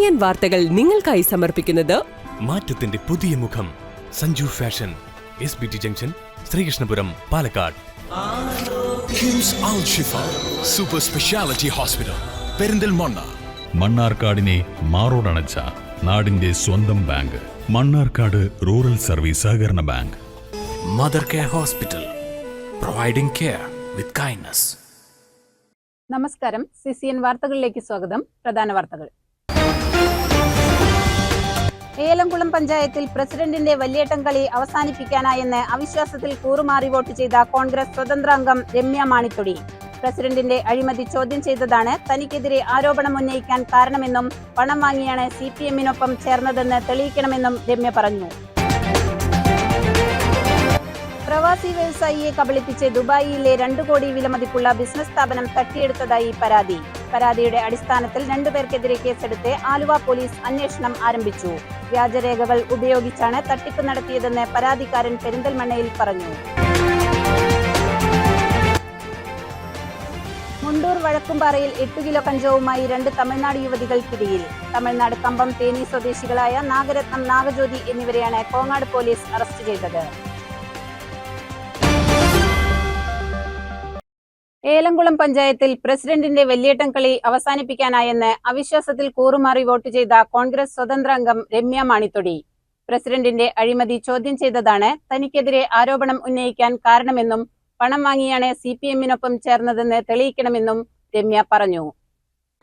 CCN വാർത്തകൾ നിങ്ങൾക്കായി സമർപ്പിക്കുന്നത് മാറ്റത്തിന്റെ പുതിയ മുഖം Sanju fashion SBT junction Sreekrishnapuram Palakkad. KIMS Al Shifa super speciality hospital Perinthalmanna. മണ്ണാർക്കാടിനെ മാറോടണച്ച നാടിന്റെ സ്വന്തം ബാങ്ക് മണ്ണാർക്കാട് റൂറൽ സർവീസ് സഹകരണ bank. Mother care hospital providing care with kindness. നമസ്കാരം. CCN വാർത്തകളിലേക്ക് സ്വാഗതം. പ്രധാന വാർത്തകൾ. ഏലംകുളം പഞ്ചായത്തിൽ പ്രസിഡന്റിന്റെ വലിയേട്ടം കളി അവസാനിപ്പിക്കാനായെന്ന് അവിശ്വാസത്തിൽ കൂറുമാറി വോട്ട് ചെയ്ത കോൺഗ്രസ് സ്വതന്ത്ര അംഗം രമ്യ മാണിത്തൊടി. പ്രസിഡന്റിന്റെ അഴിമതി ചോദ്യം ചെയ്തതാണ് തനിക്കെതിരെ ആരോപണം ഉന്നയിക്കാൻ കാരണമെന്നും പണം വാങ്ങിയാണ് CPM-നൊപ്പം ചേർന്നതെന്ന് തെളിയിക്കണമെന്നും രമ്യ പറഞ്ഞു. പ്രവാസി വ്യവസായിയെ കബളിപ്പിച്ച് ദുബായിയിലെ 2 കോടി വിലമതിപ്പുള്ള ബിസിനസ് സ്ഥാപനം തട്ടിയെടുത്തതായി പരാതി. പരാതിയുടെ അടിസ്ഥാനത്തിൽ 2 പേർക്കെതിരെ കേസെടുത്ത് ആലുവ പോലീസ് അന്വേഷണം ആരംഭിച്ചു. വ്യാജരേഖകൾ ഉപയോഗിച്ചാണ് തട്ടിപ്പ് നടത്തിയതെന്ന് പരാതിക്കാരൻ പെരിന്തൽമണ്ണയിൽ പറഞ്ഞു. മുണ്ടൂർ വഴക്കുംപാറയിൽ 8 കിലോ കഞ്ചാവുമായി 2 തമിഴ്നാട് യുവതികൾ പിടിയിൽ. തമിഴ്നാട് കമ്പം തേനി സ്വദേശികളായ നാഗരത്നം, നാഗജ്യോതി എന്നിവരെയാണ് കോങ്ങാട് പോലീസ് അറസ്റ്റ് ചെയ്തത്. ഏലംകുളം പഞ്ചായത്തിൽ പ്രസിഡന്റിന്റെ വലിയേട്ടം കളി അവസാനിപ്പിക്കാനായെന്ന് അവിശ്വാസത്തിൽ കൂറുമാറി വോട്ട് ചെയ്ത കോൺഗ്രസ് സ്വതന്ത്ര അംഗം രമ്യ മാണിത്തൊടി. പ്രസിഡന്റിന്റെ അഴിമതി ചോദ്യം ചെയ്തതാണ് തനിക്കെതിരെ ആരോപണം ഉന്നയിക്കാൻ കാരണമെന്നും പണം വാങ്ങിയാണ് CPM-നൊപ്പം ചേർന്നതെന്ന് തെളിയിക്കണമെന്നും രമ്യ പറഞ്ഞു.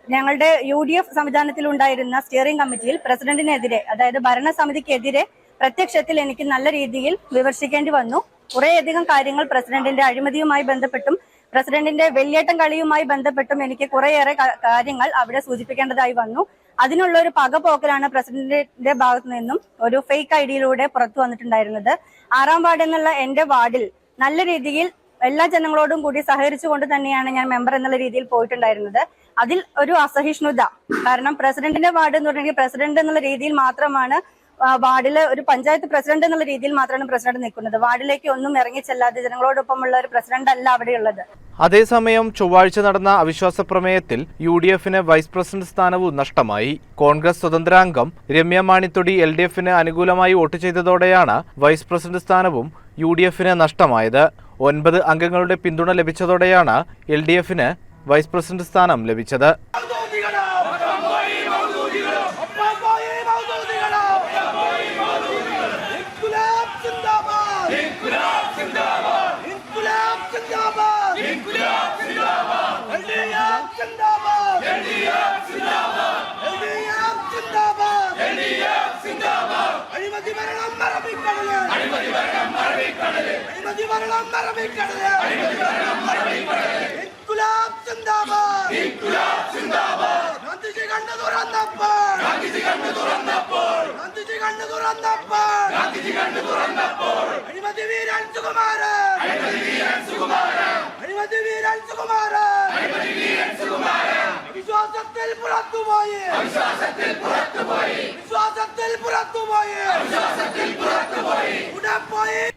ഞങ്ങളുടെ UDF സംവിധാനത്തിൽ ഉണ്ടായിരുന്ന സ്റ്റിയറിംഗ് കമ്മിറ്റിയിൽ പ്രസിഡന്റിനെതിരെ, അതായത് ഭരണസമിതിക്കെതിരെ പ്രത്യക്ഷത്തിൽ എനിക്ക് നല്ല രീതിയിൽ വിമർശിക്കേണ്ടി വന്നു. കുറേയധികം കാര്യങ്ങൾ പ്രസിഡന്റിന്റെ അഴിമതിയുമായി ബന്ധപ്പെട്ടും പ്രസിഡന്റിന്റെ വലിയേട്ടം കളിയുമായി ബന്ധപ്പെട്ടും എനിക്ക് കുറേയേറെ കാര്യങ്ങൾ അവിടെ സൂചിപ്പിക്കേണ്ടതായി വന്നു. അതിനുള്ള ഒരു പകപോക്കലാണ് പ്രസിഡന്റിന്റെ ഭാഗത്തു നിന്നും ഒരു ഫേക്ക് ഐഡിയിലൂടെ പുറത്തു വന്നിട്ടുണ്ടായിരുന്നത്. 6ാം വാർഡ് എന്നുള്ള എന്റെ വാർഡിൽ നല്ല രീതിയിൽ എല്ലാ ജനങ്ങളോടും കൂടി സഹകരിച്ചുകൊണ്ട് തന്നെയാണ് ഞാൻ മെമ്പർ എന്നുള്ള രീതിയിൽ പോയിട്ടുണ്ടായിരുന്നത്. അതിൽ ഒരു അസഹിഷ്ണുത, കാരണം പ്രസിഡന്റിന്റെ വാർഡ് എന്ന് പറഞ്ഞെങ്കിൽ പ്രസിഡന്റ് എന്നുള്ള രീതിയിൽ മാത്രമാണ് വാർഡില് ഒരു പഞ്ചായത്ത് പ്രസിഡന്റ് എന്നുള്ള രീതിയിൽ മാത്രമാണ് പ്രസിഡന്റ് നിൽക്കുന്നത്. വാർഡിലേക്ക് ഒന്നും ഇറങ്ങിച്ചെല്ലാതെ ജനങ്ങളോടൊപ്പമുള്ള ഒരു പ്രസിഡന്റ് അല്ല അവിടെയുള്ളത്. അതേസമയം ചൊവ്വാഴ്ച നടന്ന അവിശ്വാസ പ്രമേയത്തിൽ UDF-ന് വൈസ് പ്രസിഡന്റ് സ്ഥാനവും നഷ്ടമായി. കോൺഗ്രസ് സ്വതന്ത്രാംഗം രമ്യ മാണിത്തൊടി LDF-ന് അനുകൂലമായി വോട്ട് ചെയ്തതോടെയാണ് വൈസ് പ്രസിഡന്റ് സ്ഥാനവും UDF-ന് നഷ്ടമായത്. 9 അംഗങ്ങളുടെ പിന്തുണ ലഭിച്ചതോടെയാണ് LDF-ന് വൈസ് പ്രസിഡന്റ് സ്ഥാനം ലഭിച്ചത്.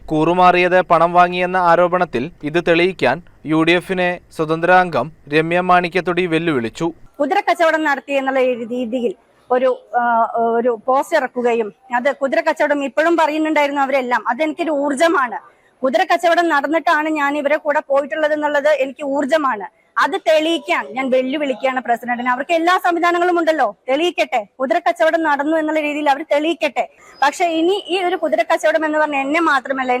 കൂറുമാറിയത് പണം വാങ്ങിയെന്ന ആരോപണത്തിൽ ഇത് തെളിയിക്കാൻ UDF-നെ സ്വതന്ത്രാംഗം രമ്യ മാണിക്യത്തൊടി വെല്ലുവിളിച്ചു. കുതിരക്കച്ചവടം നടത്തി എന്നുള്ള രീതിയിൽ ഒരു പോസ്റ്റ് ഇറക്കുകയും അത് കുതിരക്കച്ചവടം ഇപ്പോഴും പറയുന്നുണ്ടായിരുന്നു അവരെല്ലാം. അതെനിക്കൊരു ഊർജമാണ്. കുതിരക്കച്ചവടം നടന്നിട്ടാണ് ഞാൻ ഇവരെ കൂടെ പോയിട്ടുള്ളത് എന്നുള്ളത് എനിക്ക് ഊർജമാണ്. അത് തെളിയിക്കാൻ ഞാൻ വെല്ലുവിളിക്കുകയാണ് പ്രസിഡന്റിന്. അവർക്ക് എല്ലാ സംവിധാനങ്ങളും ഉണ്ടല്ലോ, തെളിയിക്കട്ടെ. കുതിരക്കച്ചവടം നടന്നു എന്നുള്ള രീതിയിൽ അവർ തെളിയിക്കട്ടെ. പക്ഷെ ഇനി ഈ ഒരു കുതിരക്കച്ചവടം എന്ന് പറഞ്ഞാൽ എന്നെ മാത്രമല്ല,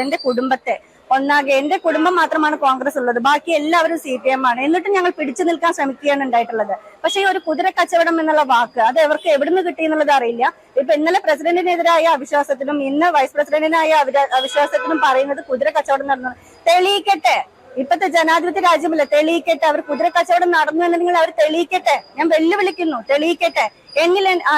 എന്റെ കുടുംബത്തെ ഒന്നാകെ, എന്റെ കുടുംബം മാത്രമാണ് കോൺഗ്രസ് ഉള്ളത്, ബാക്കി എല്ലാവരും CPM ആണ്. എന്നിട്ടും ഞങ്ങൾ പിടിച്ചു നിൽക്കാൻ ശ്രമിക്കുകയാണ് ഉണ്ടായിട്ടുള്ളത്. പക്ഷെ ഈ ഒരു കുതിരക്കച്ചവടം എന്നുള്ള വാക്ക് അത് അവർക്ക് എവിടുന്ന് കിട്ടി എന്നുള്ളത് അറിയില്ല. ഇപ്പൊ ഇന്നലെ പ്രസിഡന്റിനെതിരായ അവിശ്വാസത്തിനും ഇന്ന് വൈസ് പ്രസിഡന്റിനായ അവിശ്വാസത്തിനും പറയുന്നത് കുതിരക്കച്ചവടം നടന്നു. തെളിയിക്കട്ടെ. ഇപ്പത്തെ ജനാധിപത്യ രാജ്യമല്ല, തെളിയിക്കട്ടെ. അവർ കുതിരക്കച്ചവടം നടന്നു എന്നുണ്ടെങ്കിൽ അവർ തെളിയിക്കട്ടെ. ഞാൻ വെല്ലുവിളിക്കുന്നു, തെളിയിക്കട്ടെ.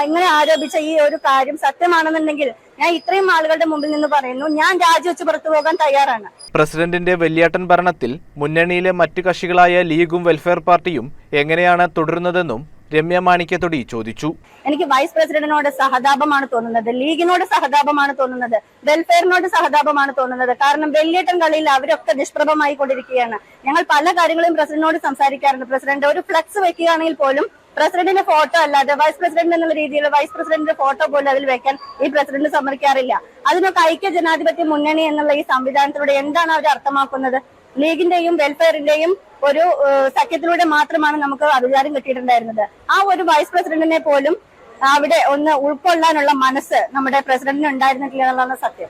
ഇങ്ങനെ ആരോപിച്ച ഈ ഒരു കാര്യം സത്യമാണെന്നുണ്ടെങ്കിൽ ഞാൻ ഇത്രയും ആളുകളുടെ മുമ്പിൽ നിന്ന് പറയുന്നു, ഞാൻ രാജിവെച്ച് പുറത്തു പോകാൻ തയ്യാറാണ്. പ്രസിഡന്റിന്റെ വലിയേട്ടൻ ഭരണത്തിൽ മുന്നണിയിലെ മറ്റു കക്ഷികളായ ലീഗും വെൽഫെയർ പാർട്ടിയും എങ്ങനെയാണ് തുടരുന്നതെന്നും രമ്യ മാണിക്യത്തൊടി ചോദിച്ചു. എനിക്ക് വൈസ് പ്രസിഡന്റിനോട് സഹതാപമാണ് തോന്നുന്നത്, ലീഗിനോട് സഹതാപമാണ് തോന്നുന്നത്, വെൽഫെയറിനോട് സഹതാപമാണ് തോന്നുന്നത്. കാരണം വലിയേട്ടൻ കളിയിൽ അവരൊക്കെ നിഷ്പ്രഭമായി കൊണ്ടിരിക്കുകയാണ്. ഞങ്ങൾ പല കാര്യങ്ങളും പ്രസിഡന്റിനോട് സംസാരിക്കാറുണ്ട്. പ്രസിഡന്റ് ഒരു ഫ്ലക്സ് വെക്കുകയാണെങ്കിൽ പോലും പ്രസിഡന്റിന്റെ ഫോട്ടോ അല്ലാതെ വൈസ് പ്രസിഡന്റ് എന്നുള്ള രീതിയിൽ വൈസ് പ്രസിഡന്റിന്റെ ഫോട്ടോ പോലും അതിൽ വെക്കാൻ ഈ പ്രസിഡന്റ് സമ്മതിക്കാറില്ല. അതിനൊക്കെ ഐക്യ ജനാധിപത്യ മുന്നണി എന്നുള്ള ഈ സംവിധാനത്തിലൂടെ എന്താണ് അവർ അർത്ഥമാക്കുന്നത്? ലീഗിന്റെയും വെൽഫെയറിന്റെയും ഒരു സഖ്യത്തിലൂടെ മാത്രമാണ് നമുക്ക് അധികാരം കിട്ടിയിട്ടുണ്ടായിരുന്നത്. ആ ഒരു വൈസ് പ്രസിഡന്റിനെ പോലും അവിടെ ഒന്ന് ഉൾക്കൊള്ളാനുള്ള മനസ്സ് നമ്മുടെ പ്രസിഡന്റിന് ഉണ്ടായിരുന്നില്ല എന്നുള്ളതാണ് സത്യം.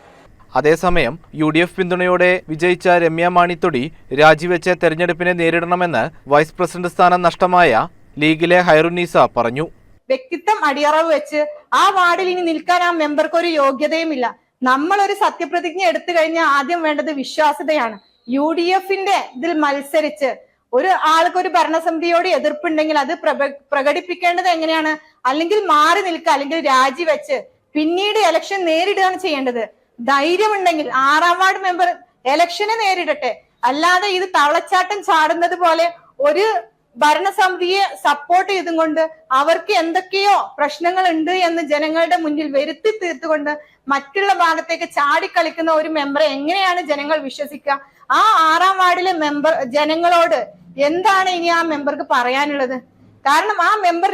അതേസമയം UDF പിന്തുണയോടെ വിജയിച്ച രമ്യ മാണിത്തൊടി രാജിവെച്ച് തെരഞ്ഞെടുപ്പിനെ നേരിടണമെന്ന് വൈസ് പ്രസിഡന്റ് സ്ഥാനം നഷ്ടമായ ലീഗിലെ ഹൈറുന്നീസ പറഞ്ഞു. വ്യക്തിത്വം അടിയറവ് വെച്ച് ആ വാർഡിൽ ഇനി നിൽക്കാൻ ആ മെമ്പർക്ക് ഒരു യോഗ്യതയുമില്ല. നമ്മളൊരു സത്യപ്രതിജ്ഞ എടുത്തു കഴിഞ്ഞാൽ ആദ്യം വേണ്ടത് വിശ്വാസ്യതയാണ്. UDFന്റെ ഇതിൽ മത്സരിച്ച് ഒരു ആൾക്ക് ഒരു ഭരണസമിതിയോട് എതിർപ്പുണ്ടെങ്കിൽ അത് പ്രകടിപ്പിക്കേണ്ടത് എങ്ങനെയാണ്? അല്ലെങ്കിൽ മാറി നിൽക്കുക, അല്ലെങ്കിൽ രാജിവെച്ച് പിന്നീട് ഇലക്ഷൻ നേരിടുകയാണ് ചെയ്യേണ്ടത്. ധൈര്യമുണ്ടെങ്കിൽ 6ാം വാർഡ് മെമ്പർ ഇലക്ഷനെ നേരിടട്ടെ. അല്ലാതെ ഇത് തവളച്ചാട്ടം ചാടുന്നത് പോലെ ഒരു ഭരണസമിതിയെ സപ്പോർട്ട് ചെയ്തും കൊണ്ട് അവർക്ക് എന്തൊക്കെയോ പ്രശ്നങ്ങൾ ഉണ്ട് എന്ന് ജനങ്ങളുടെ മുന്നിൽ വരുത്തി തീർത്തുകൊണ്ട് മറ്റുള്ള ഭാഗത്തേക്ക് ചാടിക്കളിക്കുന്ന ഒരു മെമ്പറെ എങ്ങനെയാണ് ജനങ്ങൾ വിശ്വസിക്കുക? ആ 6ാം വാർഡിലെ മെമ്പർ ജനങ്ങളോട് എന്താണ് ഇനി ആ മെമ്പർക്ക് പറയാനുള്ളത്? കാരണം ആ മെമ്പർ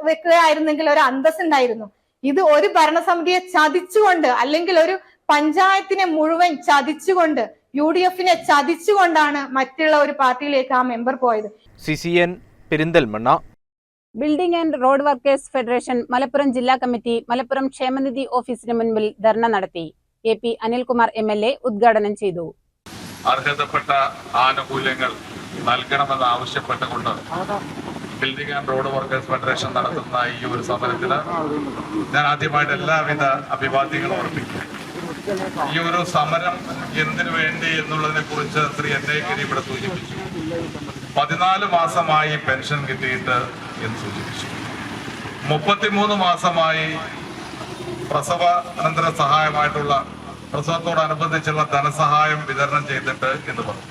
വെക്കുകയായിരുന്നെങ്കിൽ ഒരു അന്തസ് ഉണ്ടായിരുന്നു. ഇത് ഒരു ഭരണസമിതിയെ ചതിച്ചുകൊണ്ട്, അല്ലെങ്കിൽ ഒരു പഞ്ചായത്തിനെ മുഴുവൻ ചതിച്ചുകൊണ്ട്, UDFനെ ചതിച്ചുകൊണ്ടാണ് മറ്റുള്ള ഒരു പാർട്ടിയിലേക്ക് ആ മെമ്പർ പോയത്. CCN Perinthalmanna. Building and road workers federation Malappuram ജില്ലാ കമ്മിറ്റി മലപ്പുറം ക്ഷേമനിധി ഓഫീസിന് മുൻപിൽ ധർണ നടത്തി. AP അനിൽകുമാർ MLA ഉദ്ഘാടനം ചെയ്തു. അർഹതപ്പെട്ട ആനുകൂല്യങ്ങൾ നൽകണമെന്ന് ആവശ്യപ്പെട്ടുകൊണ്ട് building and road workers federation നടത്തുന്ന ഈ ഒരു സമരത്തിന് ഞാൻ ആദ്യമായിട്ട് എല്ലാവിധ അഭിവാദ്യങ്ങളും അർപ്പിക്കുന്നു. ഈ ഒരു സമരം എന്തിനു വേണ്ടി എന്നുള്ളതിനെ കുറിച്ച് ശ്രീ എന്നേക്കരി ഇവിടെ സൂചിപ്പിച്ചു. 14 മാസമായി പെൻഷൻ കിട്ടിയിട്ട് എന്ന് സൂചിപ്പിച്ചു. 33 മാസമായി പ്രസവ അനന്തര സഹായമായിട്ടുള്ള പ്രസവത്തോടനുബന്ധിച്ചുള്ള ധനസഹായം വിതരണം ചെയ്തിട്ട് എന്ന് പറഞ്ഞു.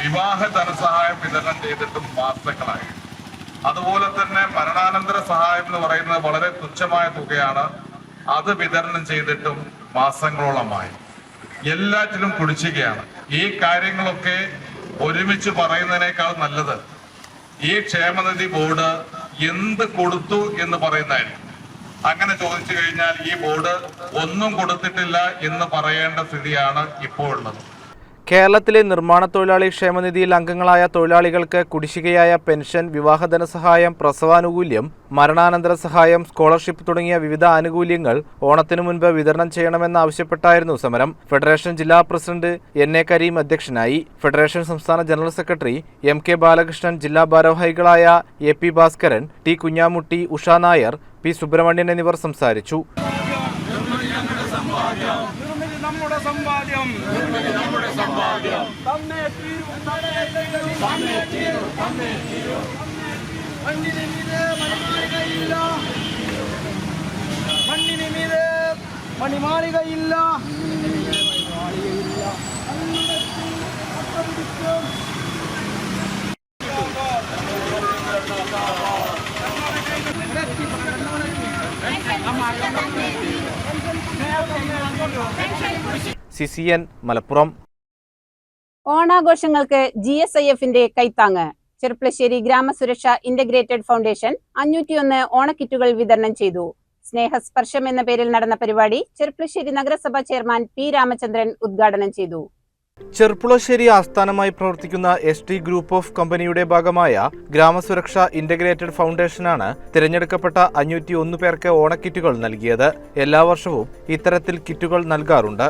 വിവാഹ ധനസഹായം വിതരണം ചെയ്തിട്ടും മാസങ്ങളായി. അതുപോലെ തന്നെ മരണാനന്തര സഹായം എന്ന് പറയുന്നത് വളരെ തുച്ഛമായ തുകയാണ്. അത് വിതരണം ചെയ്തിട്ടും മാസങ്ങളോളമായി. എല്ലാറ്റിലും കുടിശ്ശികയാണ്. ഈ കാര്യങ്ങളൊക്കെ ഒരുമിച്ച് പറയുന്നതിനേക്കാൾ നല്ലത് ഈ ക്ഷേമനിധി ബോർഡ് എന്ത് കൊടുത്തു എന്ന് പറയുന്നതായിരിക്കും. അങ്ങനെ ചോദിച്ചു കഴിഞ്ഞാൽ ഈ ബോർഡ് ഒന്നും കൊടുത്തിട്ടില്ല എന്ന് പറയേണ്ട സ്ഥിതിയാണ് ഇപ്പോൾ ഉള്ളത്. കേരളത്തിലെ നിർമ്മാണ തൊഴിലാളി ക്ഷേമനിധിയിൽ അംഗങ്ങളായ തൊഴിലാളികൾക്ക് കുടിശ്ശികയായ പെൻഷൻ, വിവാഹ ധനസഹായം, പ്രസവാനുകൂല്യം, മരണാനന്തര സഹായം, സ്കോളർഷിപ്പ് തുടങ്ങിയ വിവിധ ആനുകൂല്യങ്ങൾ ഓണത്തിനു മുൻപ് വിതരണം ചെയ്യണമെന്നാവശ്യപ്പെട്ടായിരുന്നു സമരം. ഫെഡറേഷൻ ജില്ലാ പ്രസിഡന്റ് NA കരീം അധ്യക്ഷനായി. ഫെഡറേഷൻ സംസ്ഥാന ജനറൽ സെക്രട്ടറി MK ബാലകൃഷ്ണൻ, ജില്ലാ ഭാരവാഹികളായ AP Bhaskaran, T Kunjamutty, Usha Nair, P Subramanian എന്നിവർ സംസാരിച്ചു. നമ്മുടെ സമ്പാദ്യം മണ്ണിന് മീതെ മണിമാളികയില്ല. CCN മലപ്പുറം. ഓണാഘോഷങ്ങൾക്ക് GSIFന്റെ കൈത്താങ്ങ്. ചെർപ്പളശ്ശേരി ഗ്രാമസുരക്ഷ ഇന്റഗ്രേറ്റഡ് ഫൗണ്ടേഷൻ 501 ഓണക്കിറ്റുകൾ വിതരണം ചെയ്തു. സ്നേഹസ്പർശം എന്ന പേരിൽ നടന്ന പരിപാടി ചെർപ്പളശ്ശേരി നഗരസഭാ ചെയർമാൻ P രാമചന്ദ്രൻ ഉദ്ഘാടനം ചെയ്തു. ചെർപ്പുളശ്ശേരി ആസ്ഥാനമായി പ്രവർത്തിക്കുന്ന ST ഗ്രൂപ്പ് ഓഫ് കമ്പനിയുടെ ഭാഗമായ ഗ്രാമസുരക്ഷ ഇന്റഗ്രേറ്റഡ് ഫൗണ്ടേഷനാണ് തിരഞ്ഞെടുക്കപ്പെട്ട 501 പേർക്ക് ഓണക്കിറ്റുകൾ നൽകിയത്. എല്ലാ വർഷവും ഇത്തരത്തിൽ കിറ്റുകൾ നൽകാറുണ്ട്.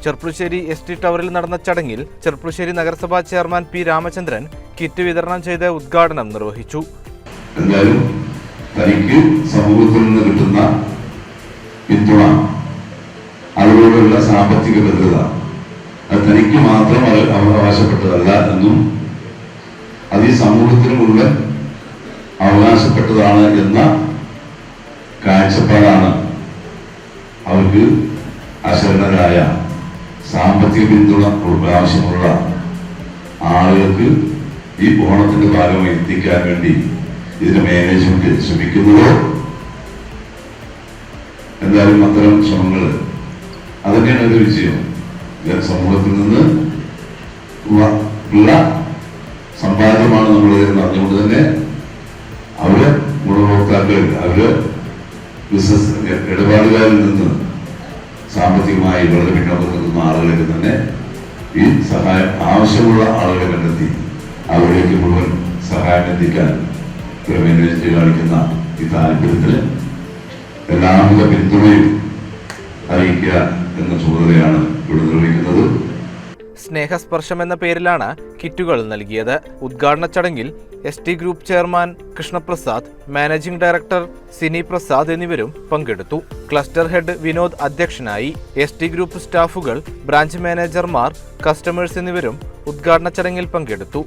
ചെർപ്പുളശ്ശേരി ST ടവറിൽ നടന്ന ചടങ്ങിൽ ചെർപ്പുളശ്ശേരി നഗരസഭാ ചെയർമാൻ P രാമചന്ദ്രൻ കിറ്റ് വിതരണം ചെയ്ത് ഉദ്ഘാടനം നിർവഹിച്ചു. എന്തായാലും തനിക്ക് സമൂഹത്തിൽ നിന്ന് കിട്ടുന്ന പിന്തുണ, അതിലൂടെയുള്ള സാമ്പത്തിക ഭദ്രത അത് തനിക്ക് മാത്രം അവകാശപ്പെട്ടതല്ല എന്നും അത് ഈ സമൂഹത്തിന് മുഴുവൻ അവകാശപ്പെട്ടതാണ് എന്ന കാഴ്ചപ്പാടാണ് അവർക്ക് അശരണരായ സാമ്പത്തിക പിന്തുണ ആവശ്യമുള്ള ആളുകൾക്ക് ഈ ഓണത്തിന്റെ ഭാഗമായി എത്തിക്കാൻ വേണ്ടി ഇതിന്റെ മാനേജ്മെന്റ് ശ്രമിക്കുന്നതോ, എന്തായാലും അത്തരം ശ്രമങ്ങൾ അതൊക്കെയാണ് ഒരു വിജയം. സമൂഹത്തിൽ നിന്ന് ഉള്ള സമ്പാദ്യമാണ് നമ്മൾ അറിഞ്ഞുകൊണ്ട് തന്നെ അവര് ഗുണഭോക്താക്കൾ, അവര് ബിസിനസ് ഇടപാടുകാരിൽ നിന്ന് സാമ്പത്തികമായി വളരെ പിന്നോക്കം നിൽക്കുന്ന ആളുകളിലേക്ക് തന്നെ ഈ സഹായം ആവശ്യമുള്ള ആളുകളെ കണ്ടെത്തി അവരിലേക്ക് മുഴുവൻ സഹായം എത്തിക്കാൻ മാനേജ്മെന്റ് കാണിക്കുന്ന ഈ താല്പര്യത്തിന് എല്ലാവിധ പിന്തുണയും അറിയിക്കുക എന്ന ചുമതലയാണ് ഇവിടെ നിർവഹിക്കുന്നത്. സ്നേഹസ്പർശം എന്ന പേരിലാണ് കിറ്റുകൾ നൽകിയത്. ഉദ്ഘാടന ചടങ്ങിൽ ST group chairman Krishnaprasad, managing director Sini Prasad എന്നിവരും പങ്കെടുത്തു. ക്ലസ്റ്റർ ഹെഡ് വിനോദ് അധ്യക്ഷനായി. ST ഗ്രൂപ്പ് സ്റ്റാഫുകൾ, ബ്രാഞ്ച് മാനേജർമാർ, കസ്റ്റമേഴ്സ് എന്നിവരും ഉദ്ഘാടന ചടങ്ങിൽ പങ്കെടുത്തു.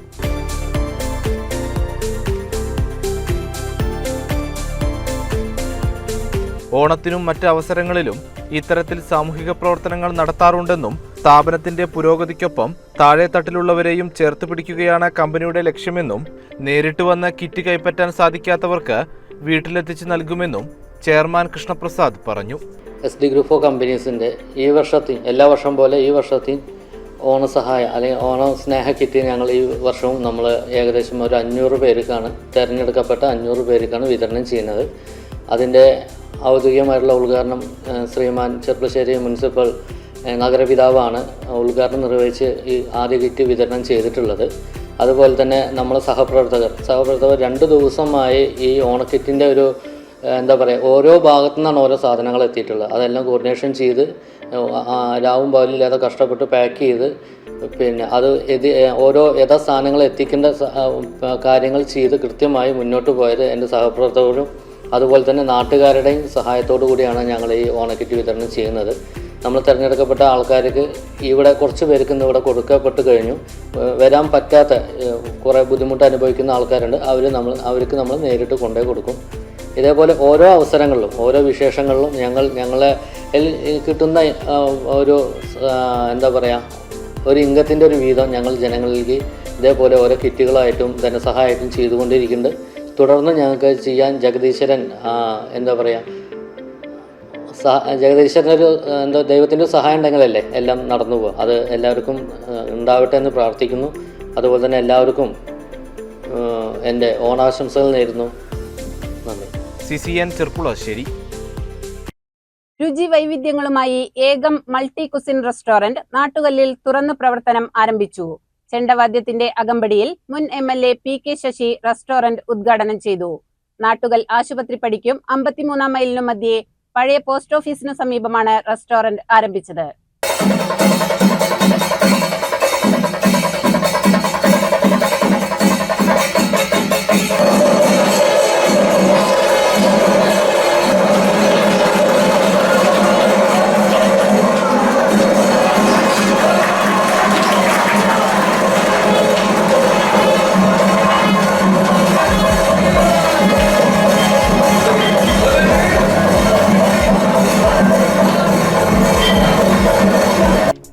ഓണത്തിനും മറ്റ് അവസരങ്ങളിലും ഇത്തരത്തിൽ സാമൂഹിക പ്രവർത്തനങ്ങൾ നടത്താറുണ്ടെന്നും സ്ഥാപനത്തിന്റെ പുരോഗതിക്കൊപ്പം താഴെത്തട്ടിലുള്ളവരെയും ചേർത്ത് പിടിക്കുകയാണ് കമ്പനിയുടെ ലക്ഷ്യമെന്നും നേരിട്ട് വന്ന് കിറ്റ് കൈപ്പറ്റാൻ സാധിക്കാത്തവർക്ക് വീട്ടിലെത്തിച്ച് നൽകുമെന്നും ചെയർമാൻ കൃഷ്ണപ്രസാദ് പറഞ്ഞു. ST ഗ്രൂപ്പ് ഓഫ് കമ്പനീസിൻ്റെ ഈ വർഷത്തെ എല്ലാ വർഷം പോലെ ഈ വർഷത്തെ ഓണസഹായ അല്ലെങ്കിൽ ഓണ സ്നേഹ കിറ്റ് ഞങ്ങൾ ഈ വർഷവും നമ്മൾ ഏകദേശം ഒരു 500 പേർക്കാണ്, തിരഞ്ഞെടുക്കപ്പെട്ട 500 പേർക്കാണ് വിതരണം ചെയ്യുന്നത്. അതിൻ്റെ ഔദ്യോഗികമായിട്ടുള്ള ഉദ്ഘാടനം ശ്രീമാൻ ചെർപ്പശ്ശേരി മുനിസിപ്പൽ നഗരപിതാവാണ് ഉദ്ഘാടനം നിർവഹിച്ച് ഈ ആദ്യ കിറ്റ് വിതരണം ചെയ്തിട്ടുള്ളത്. അതുപോലെ തന്നെ നമ്മളെ സഹപ്രവർത്തകർ 2 ദിവസമായി ഈ ഓണക്കിറ്റിൻ്റെ ഒരു എന്താ പറയുക, ഓരോ ഭാഗത്തു നിന്നാണ് ഓരോ സാധനങ്ങൾ എത്തിയിട്ടുള്ളത്. അതെല്ലാം കോർഡിനേഷൻ ചെയ്ത് രാവും പകലില്ലാതെ കഷ്ടപ്പെട്ട് പാക്ക് ചെയ്ത് പിന്നെ അത് ഓരോ യഥാസ്ഥാനങ്ങൾ എത്തിക്കേണ്ട കാര്യങ്ങൾ ചെയ്ത് കൃത്യമായി മുന്നോട്ട് പോയത് എൻ്റെ സഹപ്രവർത്തകരും അതുപോലെ തന്നെ നാട്ടുകാരുടെയും സഹായത്തോടു കൂടിയാണ് ഞങ്ങൾ ഈ ഓണക്കിറ്റ് വിതരണം ചെയ്യുന്നത്. നമ്മൾ തിരഞ്ഞെടുക്കപ്പെട്ട ആൾക്കാർക്ക് ഇവിടെ കുറച്ച് പേർക്ക് ഇന്ന് ഇവിടെ കൊടുക്കപ്പെട്ട് കഴിഞ്ഞു. വരാൻ പറ്റാത്ത കുറേ ബുദ്ധിമുട്ട് അനുഭവിക്കുന്ന ആൾക്കാരുണ്ട്. അവർക്ക് നമ്മൾ നേരിട്ട് കൊണ്ടുപോയി കൊടുക്കും. ഇതേപോലെ ഓരോ അവസരങ്ങളിലും ഓരോ വിശേഷങ്ങളിലും ഞങ്ങളെ കിട്ടുന്ന ഒരു എന്താ പറയുക, ഒരു ഇംഗത്തിൻ്റെ ഒരു വീതം ഞങ്ങൾ ജനങ്ങളിലേക്ക് ഇതേപോലെ ഓരോ കിറ്റുകളായിട്ടും ധനസഹായമായിട്ടും ചെയ്തുകൊണ്ടിരിക്കുന്നുണ്ട്. തുടർന്ന് ഞങ്ങൾക്ക് ചെയ്യാൻ ജഗദീശ്വരൻ എന്താ പറയുക, ജഗദീശ്വരനൊരു എന്താ ദൈവത്തിൻ്റെ സഹായം ഉണ്ടെങ്കിലല്ലേ എല്ലാം നടന്നു പോകുക. അത് എല്ലാവർക്കും ഉണ്ടാവട്ടെ എന്ന് പ്രാർത്ഥിക്കുന്നു. അതുപോലെ തന്നെ എല്ലാവർക്കും എൻ്റെ ഓണാശംസകൾ നേരുന്നു. നന്ദി. CCN ചെർപ്പുളശ്ശേരി. രുചി വൈവിധ്യങ്ങളുമായി ഏകം മൾട്ടി കുസിൻ റെസ്റ്റോറന്റ് നാട്ടുകല്ലിൽ തുറന്നു പ്രവർത്തനം ആരംഭിച്ചു. ചെണ്ടവാദ്യത്തിന്റെ അകമ്പടിയിൽ മുൻ MLA PK ശശി റെസ്റ്റോറന്റ് ഉദ്ഘാടനം ചെയ്തു. നാട്ടുകൽ ആശുപത്രിപ്പടിക്കും 53-ാം മൈലിനും മധ്യേ പഴയ പോസ്റ്റ് ഓഫീസിനു സമീപമാണ് റെസ്റ്റോറന്റ് ആരംഭിച്ചത്.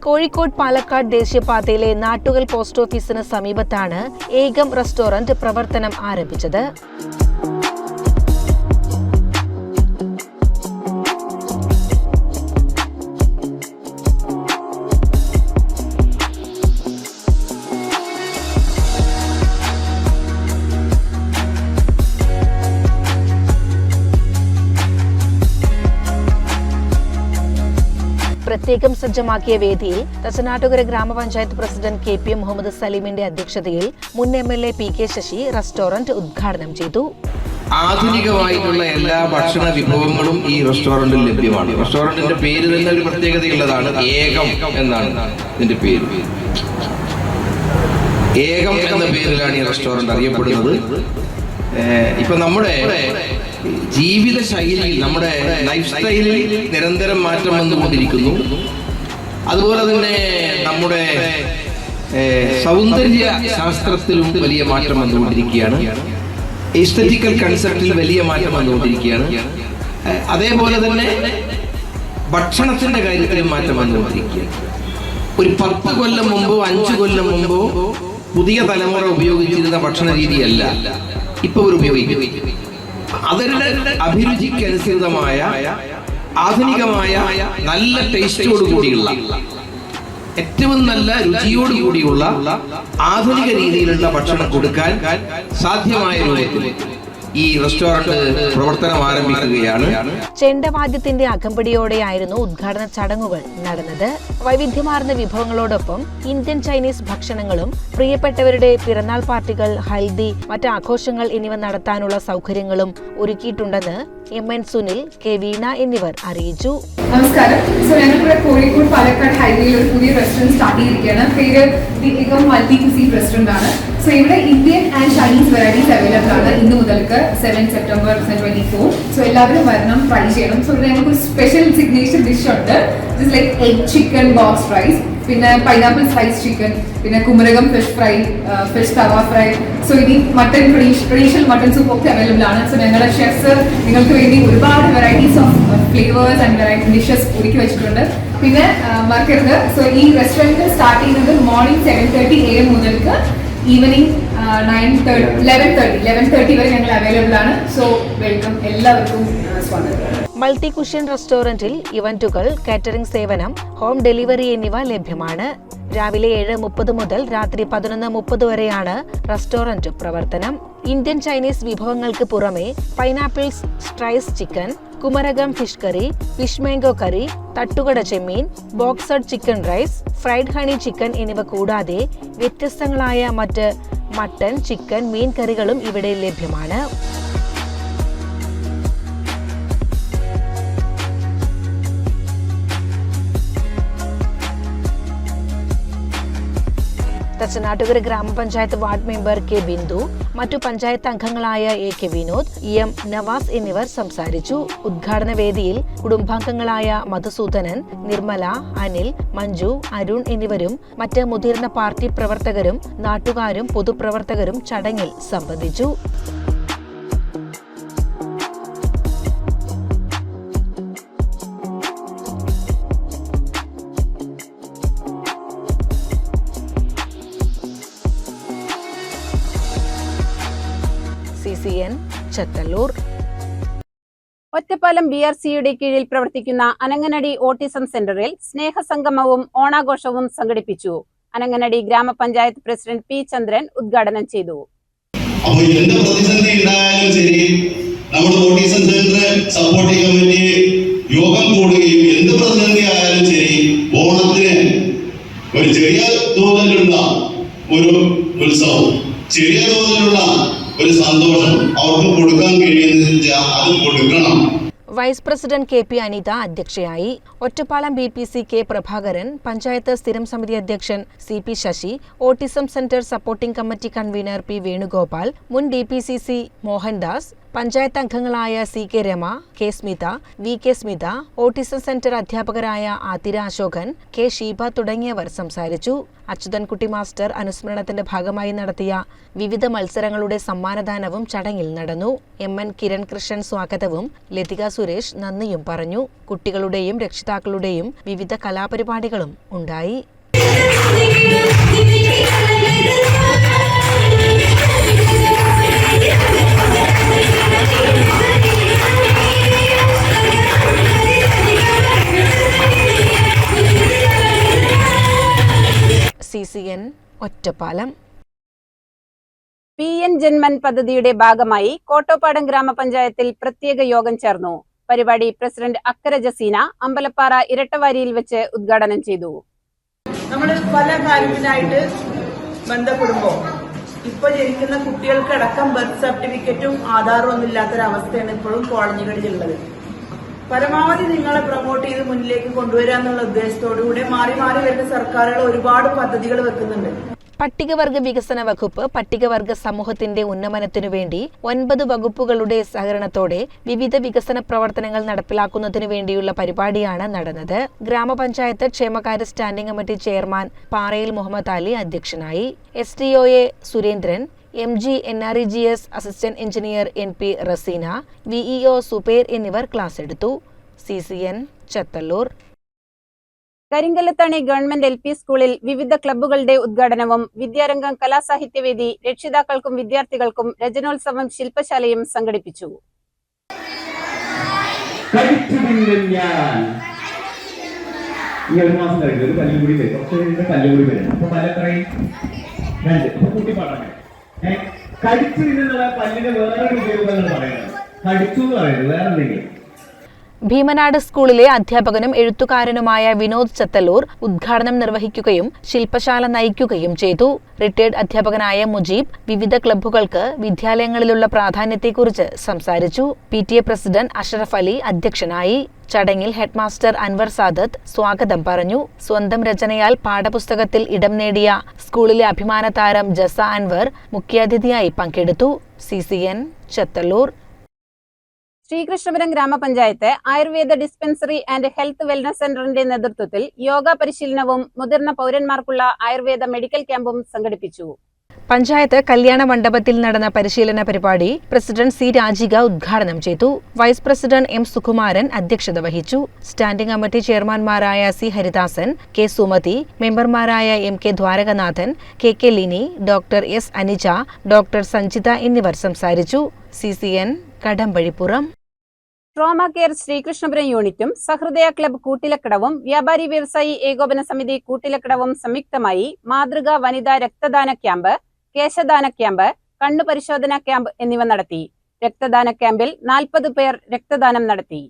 കോഴിക്കോട് പാലക്കാട് ദേശീയപാതയിലെ നാട്ടുകൽ പോസ്റ്റ് ഓഫീസിന് സമീപത്താണ് ഏകം റെസ്റ്റോറന്റ് പ്രവർത്തനം ആരംഭിച്ചത്. പ്രത്യേകം സജ്ജമാക്കിയ വേദിയിൽ തച്ചനാട്ടുകര ഗ്രാമപഞ്ചായത്ത് പ്രസിഡന്റ് KP മുഹമ്മദ് സലീമിന്റെ അധ്യക്ഷതയിൽ മുൻ MLA PK ശശി റെസ്റ്റോറന്റ് ഉദ്ഘാടനം ചെയ്തു. ആധുനികമായിട്ടുള്ള എല്ലാ ഭക്ഷണ വിഭവങ്ങളും ഈ റെസ്റ്റോറന്റിൽ ലഭ്യമാണ്. റെസ്റ്റോറന്റിന്റെ പേര് തന്നെ ഒരു പ്രത്യേകതയുള്ളതാണ്. ഏകം എന്നാണ് ഇതിന്റെ പേര്. ഏകം എന്ന പേരിലാണ് ഈ റെസ്റ്റോറന്റ് അറിയപ്പെടുന്നത്. ഇപ്പൊ നമ്മുടെ ജീവിത ശൈലിയിൽ, നമ്മുടെ ലൈഫ് സ്റ്റൈലിൽ നിരന്തരം മാറ്റം വന്നുകൊണ്ടിരിക്കുന്നു. അതുപോലെ തന്നെ നമ്മുടെ സൗന്ദര്യ ശാസ്ത്രത്തിലും വലിയ മാറ്റം വന്നുകൊണ്ടിരിക്കുകയാണ്. എസ്തെറ്റിക്കൽ കൺസെപ്റ്റിൽ വലിയ മാറ്റം വന്നുകൊണ്ടിരിക്കുകയാണ്. അതേപോലെ തന്നെ ഭക്ഷണത്തിന്റെ കാര്യത്തിലും മാറ്റം വന്നുകൊണ്ടിരിക്കുകയാണ്. ഒരു 10 കൊല്ലം മുമ്പോ 5 കൊല്ലം മുമ്പോ പുതിയ തലമുറ ഉപയോഗിച്ചിരുന്ന ഭക്ഷണ രീതിയല്ല ഇപ്പൊ അവർ ഉപയോഗിക്കുന്നത്. അവരുടെ അഭിരുചിക്കനുസൃതമായ ആധുനികമായ നല്ല ടേസ്റ്റോട് കൂടിയുള്ള ഏറ്റവും നല്ല രുചിയോട് കൂടിയുള്ള ആധുനിക രീതിയിലുള്ള ഭക്ഷണം കൊടുക്കാൻ സാധ്യമായ രൂപത്തിൽ ഈ റെസ്റ്റോറന്റ് പ്രവർത്തനം ആരംഭിക്കുകയാണ്. ചെണ്ടവാദ്യത്തിന്റെ അകമ്പടിയോടെയായിരുന്നു ഉദ്ഘാടന ചടങ്ങുകൾ നടന്നത്. വൈവിധ്യമാർന്ന വിഭവങ്ങളോടൊപ്പം ഇന്ത്യൻ ചൈനീസ് ഭക്ഷണങ്ങളും പ്രിയപ്പെട്ടവരുടെ പിറന്നാൾ പാർട്ടികൾ, ഹൽദി, മറ്റ് ആഘോഷങ്ങൾ എന്നിവ നടത്താനുള്ള സൗകര്യങ്ങളും ഒരുക്കിയിട്ടുണ്ടെന്ന് MN സുനിൽ, K വീണ എന്നിവർ അറിയിച്ചു. നമസ്കാരം. ഞങ്ങളിവിടെ കോഴിക്കോട് പാലക്കാട് ഹൈവേയിൽ ഒരു പുതിയ റെസ്റ്റോറന്റ് സ്റ്റാർട്ട് ചെയ്തിരിക്കുകയാണ്. പേര് ദി എഗം മൾട്ടി കുസീൻ റെസ്റ്റോറന്റ് ആണ്. ഇവിടെ Indian and Chinese varieties available ആണ്. ഇന്ന് മുതൽക്ക് 7 സെപ്റ്റംബർ 2024. എല്ലാവരും വരണം, ട്രൈ ചെയ്യണം. ഇവിടെ ഞങ്ങൾക്ക് ഒരു സ്പെഷ്യൽ സിഗ്നേച്ചർ ഡിഷ് ഉണ്ട്. Just like egg chicken box rice, പിന്നെ പൈനാപ്പിൾ സ്ലൈസ് ചിക്കൻ, പിന്നെ Kumarakom fish fry, fish tawa fry. ഇനി മട്ടൺ ട്രഡീഷണൽ മട്ടൺ സൂപ്പ് ഒക്കെ അവൈലബിൾ ആണ്. ഞങ്ങളുടെ ഷെഫ്സ് നിങ്ങൾക്ക് വേണ്ടി ഒരുപാട് varieties of flavours and variety dishes ഒരുക്കി വെച്ചിട്ടുണ്ട്. പിന്നെ മറക്കരുത്, ഈ റെസ്റ്റോറൻറ്റ് സ്റ്റാർട്ട് ചെയ്യുന്നത് മോർണിംഗ് 7:30 AM മുതൽക്ക് ഈവനിങ് 11:30 വരെ ഞങ്ങൾ അവൈലബിൾ ആണ്. വെൽക്കം, എല്ലാവർക്കും സ്വാഗതം. മൾട്ടി കുഷ്യൻ റെസ്റ്റോറന്റിൽ ഇവന്റുകൾ, കാറ്ററിംഗ് സേവനം, ഹോം ഡെലിവറി എന്നിവ ലഭ്യമാണ്. രാവിലെ 7:30 മുതൽ രാത്രി 11:30 വരെയാണ് റെസ്റ്റോറന്റ് പ്രവർത്തനം. ഇന്ത്യൻ ചൈനീസ് വിഭവങ്ങൾക്ക് പുറമെ പൈനാപ്പിൾ സ്ട്രൈസ് chicken, Kumarakom fish curry, fish mango curry, തട്ടുകട ചെമ്മീൻ, boxed chicken rice, fried honey chicken എന്നിവ കൂടാതെ വ്യത്യസ്തങ്ങളായ മറ്റ് മട്ടൺ, ചിക്കൻ, മീൻ കറികളും ഇവിടെ ലഭ്യമാണ്. തച്ചനാട്ടുകര ഗ്രാമപഞ്ചായത്ത് വാർഡ് മെമ്പർ K ബിന്ദു, മറ്റു പഞ്ചായത്ത് അംഗങ്ങളായ AK വിനോദ്, EM നവാസ് എന്നിവർ സംസാരിച്ചു. ഉദ്ഘാടന വേദിയിൽ കുടുംബാംഗങ്ങളായ മധുസൂദനൻ, നിർമ്മല, അനിൽ, മഞ്ജു, അരുൺ എന്നിവരും മറ്റ് മുതിർന്ന പാർട്ടി പ്രവർത്തകരും നാട്ടുകാരും പൊതുപ്രവർത്തകരും ചടങ്ങിൽ സംബന്ധിച്ചു. CCN ചത്തല്ലൂർ. ഒറ്റപ്പാലം BRCയുടെ കീഴിൽ പ്രവർത്തിക്കുന്ന അനങ്ങനടി ഓട്ടിസം സെന്ററിൽ സ്നേഹസംഗമവും ഓണാഘോഷവും സംഘടിപ്പിച്ചു. അനങ്ങനടി ഗ്രാമപഞ്ചായത്ത് പ്രസിഡന്റ് P ചന്ദ്രൻ ഉദ്ഘാടനം ചെയ്തു. അപ്പോൾ എന്ത് പ്രതിസന്ധി ഉണ്ടായാലും ശരി, നമ്മുടെ ഓട്ടിസം സെന്റർ സപ്പോർട്ടിംഗ് കമ്മിറ്റി യോഗം കൂടുകയും എന്ത് പ്രതിസന്ധി ആയാലും ശരി, ഓണത്തിന് ഒരു ചെറിയ തോതിലുള്ള ഒരു ഉത്സവം, ചെറിയ തോതിലുള്ള ഒരു സന്തോഷം അവർക്ക് കൊടുക്കാൻ കഴിയുന്ന അത് കൊടുക്കണം. വൈസ് പ്രസിഡന്റ് KP അനിത അധ്യക്ഷയായി. ഒറ്റപ്പാലം BPC K പ്രഭാകരൻ, പഞ്ചായത്ത് സ്ഥിരം സമിതി അധ്യക്ഷൻ CP Sasi, autism centre supporting committee convener P Venugopal, മുൻ DPCC മോഹൻദാസ്, പഞ്ചായത്ത് അംഗങ്ങളായ CK Rama, K Smitha, VK Smitha, autism centre അധ്യാപകരായ ആതിര അശോകൻ, K ഷീബ തുടങ്ങിയവർ സംസാരിച്ചു. അച്യുതൻകുട്ടി മാസ്റ്റർ അനുസ്മരണത്തിന്റെ ഭാഗമായി നടത്തിയ വിവിധ മത്സരങ്ങളുടെ സമ്മാനദാനവും ചടങ്ങിൽ നടന്നു. MN കിരൺ കൃഷ്ണൻ സ്വാഗതവും ലതിക സുരേഷ് നന്ദിയും പറഞ്ഞു. കുട്ടികളുടെയും രക്ഷിതാക്കളുടെയും വിവിധ കലാപരിപാടികളും ഉണ്ടായി. CCN ഒറ്റപ്പാലം. PN ജന്മൻ പദ്ധതിയുടെ ഭാഗമായി കോട്ടോപ്പാടം ഗ്രാമപഞ്ചായത്തിൽ പ്രത്യേക യോഗം ചേർന്നു. പരിപാടി പ്രസിഡന്റ് അക്കര ജസീന അമ്പലപ്പാറ ഇരട്ടവാരിയിൽ വെച്ച് ഉദ്ഘാടനം ചെയ്തു. നമ്മൾ പല കാര്യത്തിനായിട്ട് ബന്ധപ്പെടുമ്പോൾ ഇപ്പൊ ജനിക്കുന്ന കുട്ടികൾക്കടക്കം ബർത്ത് സർട്ടിഫിക്കറ്റും ആധാറും ഒന്നും ഇല്ലാത്തൊരവസ്ഥയാണ് ഇപ്പോഴും കോളനികളിലുള്ളത്. പരമാവധി നിങ്ങളെ പ്രൊമോട്ട് ചെയ്ത് മുന്നിലേക്ക് കൊണ്ടുവരിക എന്നുള്ള ഉദ്ദേശത്തോടുകൂടെ മാറി മാറി വരുന്ന സർക്കാരുകൾ ഒരുപാട് പദ്ധതികൾ വെക്കുന്നുണ്ട്. പട്ടികവർഗ വികസന വകുപ്പ് പട്ടികവർഗ സമൂഹത്തിന്റെ ഉന്നമനത്തിനു വേണ്ടി 9 വകുപ്പുകളുടെ സഹകരണത്തോടെ വിവിധ വികസന പ്രവർത്തനങ്ങൾ നടപ്പിലാക്കുന്നതിനു വേണ്ടിയുള്ള പരിപാടിയാണ് നടന്നത്. ഗ്രാമപഞ്ചായത്ത് ക്ഷേമകാര്യ സ്റ്റാൻഡിംഗ് കമ്മിറ്റി ചെയർമാൻ പാറയിൽ മുഹമ്മദ് അലി അധ്യക്ഷനായി. SDOA Surendran, MG NREGS assistant engineer NP Raseena, VEO സുപേർ എന്നിവർ ക്ലാസ് എടുത്തു. CCN Chathallur. Karinkallathani government LP സ്കൂളിൽ വിവിധ ക്ലബ്ബുകളുടെ ഉദ്ഘാടനവും വിദ്യാരംഗം കലാസാഹിത്യവേദി രക്ഷിതാക്കൾക്കും വിദ്യാർത്ഥികൾക്കും രചനോത്സവം ശില്പശാലയും സംഘടിപ്പിച്ചു. ഭീമനാട് സ്കൂളിലെ അധ്യാപകനും എഴുത്തുകാരനുമായ വിനോദ് ചത്തല്ലൂർ ഉദ്ഘാടനം നിർവഹിക്കുകയും ശില്പശാല നയിക്കുകയും ചെയ്തു. റിട്ടയർഡ് അധ്യാപകനായ മുജീബ് വിവിധ ക്ലബ്ബുകൾക്ക് വിദ്യാലയങ്ങളിലുള്ള പ്രാധാന്യത്തെക്കുറിച്ച് സംസാരിച്ചു. PTA പ്രസിഡന്റ് അഷറഫ് അലി അധ്യക്ഷനായി. ചടങ്ങിൽ ഹെഡ്മാസ്റ്റർ അൻവർ സാദത്ത് സ്വാഗതം പറഞ്ഞു. സ്വന്തം രചനയാൽ പാഠപുസ്തകത്തിൽ ഇടം നേടിയ സ്കൂളിലെ അഭിമാന താരം ജസ അൻവർ മുഖ്യാതിഥിയായി പങ്കെടുത്തു. CCN ചത്തല്ലൂർ. ശ്രീകൃഷ്ണപുരം ഗ്രാമപഞ്ചായത്ത് Ayurveda dispensary and health wellness സെന്ററിന്റെ നേതൃത്വത്തിൽ യോഗ പരിശീലനവും മുതിർന്ന പൗരന്മാർക്കുള്ള ആയുർവേദ മെഡിക്കൽ ക്യാമ്പും സംഘടിപ്പിച്ചു. പഞ്ചായത്ത് കല്യാണ മണ്ഡപത്തിൽ നടന്ന പരിശീലന പരിപാടി പ്രസിഡന്റ് C രാജിക ഉദ്ഘാടനം ചെയ്തു. വൈസ് പ്രസിഡന്റ് M സുകുമാരൻ അധ്യക്ഷത വഹിച്ചു. സ്റ്റാൻഡിംഗ് കമ്മിറ്റി ചെയർമാൻമാരായ C ഹരിദാസൻ, K സുമതി, മെമ്പർമാരായ MK Dwarakanathan, KK Lini, doctor S Anija, doctor Sanjitha എന്നിവർ സംസാരിച്ചു. CCN Kadampazhipuram. Trauma care Sreekrishnapuram യൂണിറ്റും സഹൃദയ ക്ലബ്ബ് കൂട്ടിലക്കടവും വ്യാപാരി വ്യവസായി ഏകോപന സമിതി കൂട്ടിലക്കടവും സംയുക്തമായി മാതൃകാ വനിതാ രക്തദാന ക്യാമ്പ്, കേശദാന ക്യാമ്പ്, കണ്ണു പരിശോധന ക്യാമ്പ് എന്നിവ നടത്തി. രക്തദാന ക്യാമ്പിൽ 40 പേർ രക്തദാനം നടത്തി.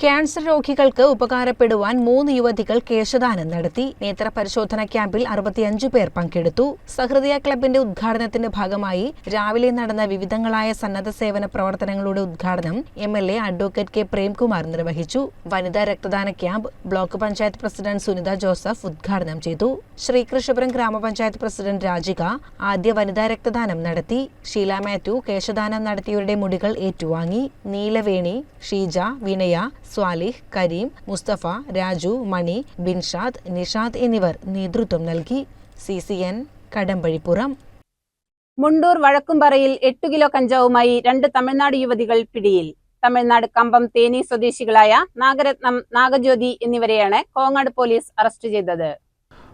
ക്യാൻസർ രോഗികൾക്ക് ഉപകാരപ്പെടുവാൻ 3 യുവതികൾ കേശദാനം നടത്തി. നേത്ര പരിശോധന ക്യാമ്പിൽ 65 പേർ പങ്കെടുത്തു. സഹൃദയ ക്ലബിന്റെ ഉദ്ഘാടനത്തിന്റെ ഭാഗമായി രാവിലെ നടന്ന വിവിധങ്ങളായ സന്നദ്ധ സേവന പ്രവർത്തനങ്ങളുടെ ഉദ്ഘാടനം MLA അഡ്വക്കേറ്റ് K പ്രേംകുമാർ നിർവഹിച്ചു. വനിതാ രക്തദാന camp block panchayat president Sunitha Joseph ഉദ്ഘാടനം ചെയ്തു. ശ്രീകൃഷ്ണപുരം ഗ്രാമപഞ്ചായത്ത് പ്രസിഡന്റ് രാജിക ആദ്യ വനിതാ രക്തദാനം നടത്തി. ഷീല മാത്യു കേശദാനം നടത്തിയവരുടെ മുടികൾ ഏറ്റുവാങ്ങി. നീലവേണി, ഷീജ, വിനയ, സ്വാലിഹ്, കരീം, മുസ്തഫ, രാജു, മണി, ബിൻഷാദ്, നിഷാദ് എന്നിവർ നേതൃത്വം നൽകി. CCN കടമ്പഴിപ്പുറം. മുണ്ടൂർ വഴക്കുംപാറയിൽ 8 കിലോ കഞ്ചാവുമായി 2 തമിഴ്നാട് യുവതികൾ പിടിയിൽ. തമിഴ്നാട് കമ്പം തേനി സ്വദേശികളായ നാഗരത്നം, നാഗജ്യോതി എന്നിവരെയാണ് കോങ്ങാട് പോലീസ് അറസ്റ്റ് ചെയ്തത്.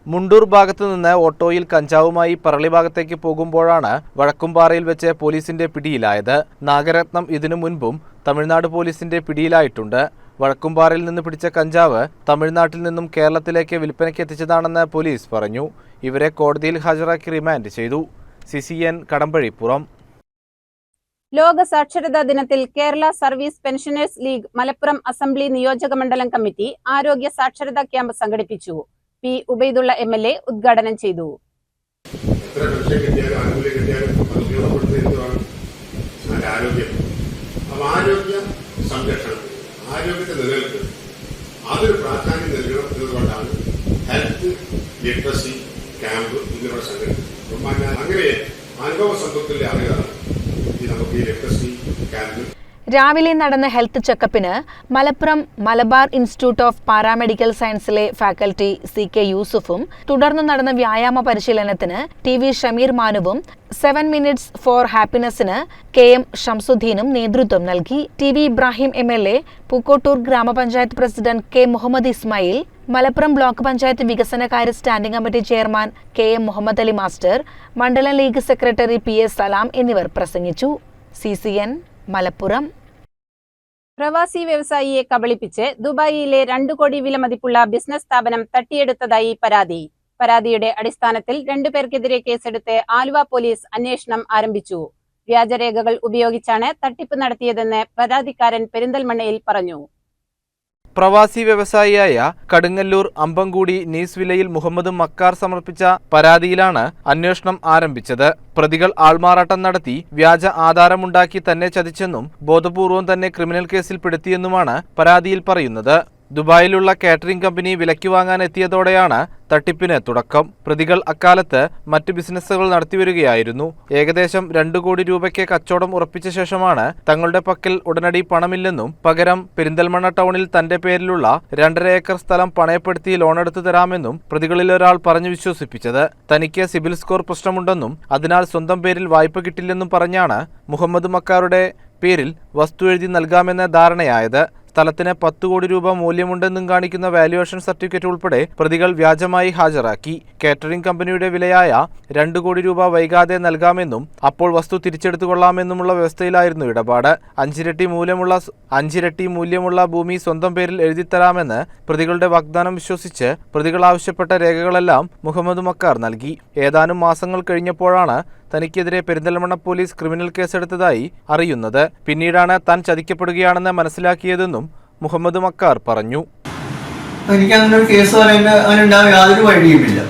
മുണ്ടൂർ ഭാഗത്തു നിന്ന് ഓട്ടോയിൽ കഞ്ചാവുമായി പറളി ഭാഗത്തേക്ക് പോകുമ്പോഴാണ് വഴക്കുംപാറയിൽ വെച്ച് പോലീസിന്റെ പിടിയിലായത്. നാഗരത്നം ഇതിനു മുൻപും തമിഴ്നാട് പോലീസിന്റെ പിടിയിലായിട്ടുണ്ട്. വഴക്കുംപാറയിൽ നിന്ന് പിടിച്ച കഞ്ചാവ് തമിഴ്നാട്ടിൽ നിന്നും കേരളത്തിലേക്ക് വിൽപ്പനയ്ക്ക് എത്തിച്ചതാണെന്ന് പോലീസ് പറഞ്ഞു. ഇവരെ കോടതിയിൽ ഹാജരാക്കി റിമാൻഡ് ചെയ്തു. CCN കടമ്പഴിപ്പുറം. ലോക സാക്ഷരതാ ദിനത്തിൽ Kerala service pensioners league Malappuram assembly നിയോജക മണ്ഡലം കമ്മിറ്റി ആരോഗ്യ സാക്ഷരതാ ക്യാമ്പ് സംഘടിപ്പിച്ചു. P ഉബൈദുള്ള MLA ഉദ്ഘാടനം ചെയ്തു. ആരോഗ്യത്തെ നിലനിൽക്കുന്നത് അതൊരു പ്രാധാന്യം നൽകണം എന്നതുകൊണ്ടാണ് ഹെൽത്ത് ലിറ്ററസി ക്യാമ്പ് എന്നിവിടെ സംഘടിപ്പിച്ചത്. അങ്ങനെ അനുഭവ സമ്പത്തിലെ ആളുകളാണ് നമുക്ക് ഈ ലിറ്ററസി ക്യാമ്പ്. രാവിലെ നടന്ന ഹെൽത്ത് ചെക്കപ്പിന് Malappuram Malabar institute of paramedical സയൻസിലെ ഫാക്കൽറ്റി CK യൂസുഫും തുടർന്ന് നടന്ന വ്യായാമ പരിശീലനത്തിന് TV ഷമീർ മാനുവും 7 മിനിറ്റ്സ് ഫോർ ഹാപ്പിനെസ്സിന് KM ഷംസുദ്ദീനും നേതൃത്വം നൽകി. TV Ibrahim MLA, Pookkottur grama panchayat president K Muhammad Ismail, Malappuram block panchayat വികസനകാര്യ standing committee chairman KM Muhammad Ali master, മണ്ഡലം ലീഗ് സെക്രട്ടറി PS സലാം എന്നിവർ പ്രസംഗിച്ചു. CCN മലപ്പുറം. പ്രവാസി വ്യവസായിയെ കബളിപ്പിച്ച് ദുബായിയിലെ 2 കോടി വില മതിപ്പുള്ള ബിസിനസ് സ്ഥാപനം തട്ടിയെടുത്തതായി പരാതി. പരാതിയുടെ അടിസ്ഥാനത്തിൽ 2 പേർക്കെതിരെ കേസെടുത്ത് ആലുവ പോലീസ് അന്വേഷണം ആരംഭിച്ചു. വ്യാജരേഖകൾ ഉപയോഗിച്ചാണ് തട്ടിപ്പ് നടത്തിയതെന്ന് പരാതിക്കാരൻ പെരിന്തൽമണ്ണയിൽ പറഞ്ഞു. പ്രവാസി വ്യവസായിയായ കടുങ്ങല്ലൂർ അമ്പങ്കൂടി നീസ് വിലയിൽ മുഹമ്മദ് മക്കാർ സമർപ്പിച്ച പരാതിയിലാണ് അന്വേഷണം ആരംഭിച്ചത്. പ്രതികൾ ആൾമാറാട്ടം നടത്തി വ്യാജ ആധാരമുണ്ടാക്കി തന്നെ ചതിച്ചെന്നും ബോധപൂർവം തന്നെ ക്രിമിനൽ കേസിൽ പെടുത്തിയെന്നുമാണ് പരാതിയിൽ പറയുന്നത്. ദുബായിലുള്ള കാറ്ററിംഗ് കമ്പനി വിലയ്ക്ക് വാങ്ങാൻ എത്തിയതോടെയാണ് തട്ടിപ്പിന് തുടക്കം. പ്രതികൾ അക്കാലത്ത് മറ്റ് ബിസിനസ്സുകൾ നടത്തിവരികയായിരുന്നു. ഏകദേശം 2 കോടി രൂപയ്ക്ക് കച്ചവടം ഉറപ്പിച്ച ശേഷമാണ് തങ്ങളുടെ പക്കൽ ഉടനടി പണമില്ലെന്നും പകരം പെരിന്തൽമണ്ണ ടൗണിൽ തന്റെ പേരിലുള്ള 2.5 ഏക്കർ സ്ഥലം പണയപ്പെടുത്തി ലോണെടുത്തു തരാമെന്നും പ്രതികളിലൊരാൾ പറഞ്ഞു വിശ്വസിപ്പിച്ചത്. തനിക്ക് സിബിൽ സ്കോർ പ്രശ്നമുണ്ടെന്നും അതിനാൽ സ്വന്തം പേരിൽ വായ്പ കിട്ടില്ലെന്നും പറഞ്ഞാണ് മുഹമ്മദ് മക്കാരുടെ പേരിൽ വസ്തു എഴുതി നൽകാമെന്ന ധാരണയായത്. സ്ഥലത്തിന് 10 കോടി രൂപ മൂല്യമുണ്ടെന്നും കാണിക്കുന്ന വാല്യുവേഷൻ സർട്ടിഫിക്കറ്റ് ഉൾപ്പെടെ പ്രതികൾ വ്യാജമായി ഹാജരാക്കി. കേറ്ററിംഗ് കമ്പനിയുടെ വിലയായ 2 കോടി രൂപ വൈകാതെ നൽകാമെന്നും അപ്പോൾ വസ്തു തിരിച്ചെടുത്തുകൊള്ളാമെന്നുമുള്ള വ്യവസ്ഥയിലായിരുന്നു ഇടപാട്. 5 ഇരട്ടി മൂല്യമുള്ള ഭൂമി സ്വന്തം പേരിൽ എഴുതിത്തരാമെന്ന് പ്രതികളുടെ വാഗ്ദാനം വിശ്വസിച്ച് പ്രതികൾ ആവശ്യപ്പെട്ട രേഖകളെല്ലാം മുഹമ്മദ് മക്കാർ നൽകി. ഏതാനും മാസങ്ങൾ കഴിഞ്ഞപ്പോഴാണ് തനിക്കെതിരെ പെരിന്തൽമണ്ണ പോലീസ് ക്രിമിനൽ കേസെടുത്തതായി അറിയുന്നത്. പിന്നീടാണ് താൻ ചതിക്കപ്പെടുകയാണെന്ന് മനസ്സിലാക്കിയതെന്നും മുഹമ്മദ് മക്കാർ പറഞ്ഞു. എനിക്കങ്ങനെ ഒരു കേസ് അതിനുണ്ടാകാൻ യാതൊരു വഴിയുമില്ല.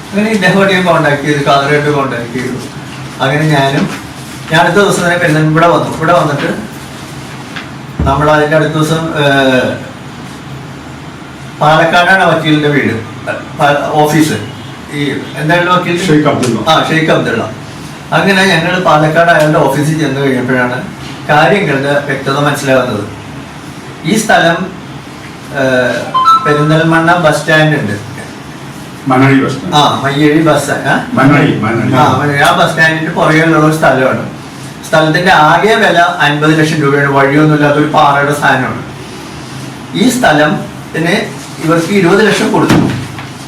അങ്ങനെ ഇദ്ദേഹത്തെ കോണ്ടാക്ട് ചെയ്തു, കാതറായിട്ട് കോണ്ടാക്ട് ചെയ്തു. അങ്ങനെ ഞാൻ അടുത്ത ദിവസം തന്നെ പെരിന്തൽമണ്ണ ഇവിടെ വന്നിട്ട് നമ്മൾ അതിൻ്റെ അടുത്ത ദിവസം പാലക്കാടാണ് വക്കീലിന്റെ വീട്, ഓഫീസ്. ഈ എന്തായാലും വക്കീൽ ഷെയ്ഖ് അബ്ദുള്ള. അങ്ങനെ ഞങ്ങൾ പാലക്കാട് അയാളുടെ ഓഫീസിൽ ചെന്ന് കഴിഞ്ഞപ്പോഴാണ് കാര്യങ്ങളുടെ വ്യക്തത മനസ്സിലാകുന്നത്. ഈ സ്ഥലം പെരിന്തൽമണ്ണ ബസ് സ്റ്റാൻഡ് ഉണ്ട്, മയ്യഴി ബസ് ആ ബസ് സ്റ്റാൻഡിന്റെ പുറകിലുള്ള ഒരു സ്ഥലമാണ്. സ്ഥലത്തിന്റെ ആകെ വില 50 ലക്ഷം രൂപയാണ്. വഴിയൊന്നുമില്ലാത്ത ഒരു പാറയുടെ സ്ഥാനമാണ്. ഈ സ്ഥലത്തിന് ഇവർക്ക് 20 ലക്ഷം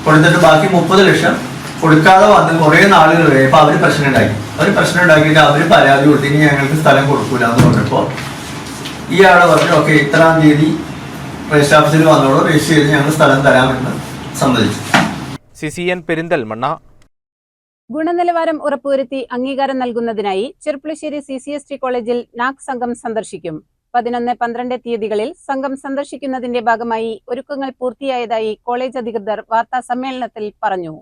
കൊടുത്തിട്ട് ബാക്കി 30 ലക്ഷം കൊടുക്കാതെ വന്ന് കുറെ നാളുകൾ കഴിയുമ്പോൾ അവര് പ്രശ്നം ഉണ്ടാക്കിയിട്ട് അവര് പരാതി കൊടുത്ത് ഇനി ഞങ്ങൾക്ക് സ്ഥലം കൊടുക്കൂല എന്ന് പറഞ്ഞപ്പോൾ ഇയാള് പറഞ്ഞു ഓക്കെ ഇത്രാം തീയതി രജിസ്റ്റർ ഓഫീസിൽ വന്നോളൂ, രജിസ്റ്റർ ചെയ്ത് ഞങ്ങൾ സ്ഥലം തരാമെന്ന് സമ്മതിച്ചു. CCN പെരിന്തൽമണ്ണ. ഗുണനിലവാരം ഉറപ്പുവരുത്തി അംഗീകാരം നൽകുന്നതിനായി ചെർപ്പുളശ്ശേരി CCST കോളേജിൽ നാക് സംഘം സന്ദർശിക്കും. 11, 12 തീയതികളിൽ സംഘം സന്ദർശിക്കുന്നതിന്റെ ഭാഗമായി ഒരുക്കങ്ങൾ പൂർത്തിയായതായി കോളേജ് അധികൃതർ വാർത്താ സമ്മേളനത്തിൽ പറഞ്ഞു.